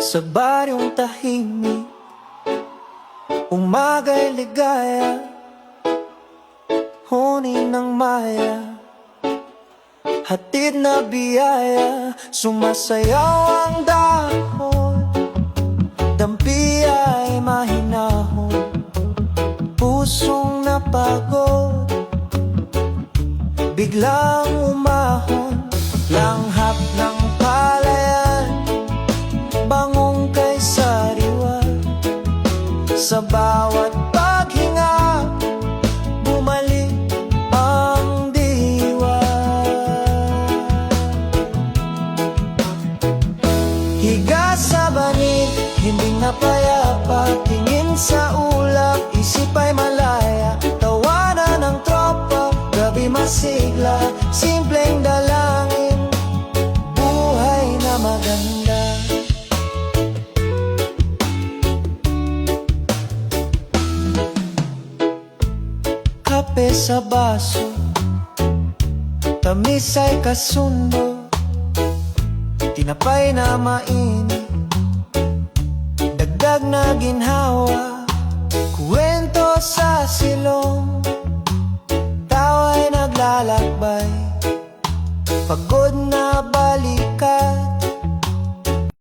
Sa baryong tahimik, umaga'y ligaya, huni ng maya, hatid na biyaya. Sumasayaw ang dahon, dampi ay mahinahon, pusong napagod, biglang umahon. Langhap ng palayan, bangong kay sariwa, sa bawat paghinga, bumalik ang diwa. Higa sa banig, himbing na payapa, tingin sa ulap, isip ay malaya. Tawanan ng tropa, gabi masigla, simpleng dalangin, buhay na maganda. Kape sa baso, tamis ay kasundo, tinapay na mainit, dagdag na ginhawa, kwento sa silong, tawa'y naglalakbay, pagod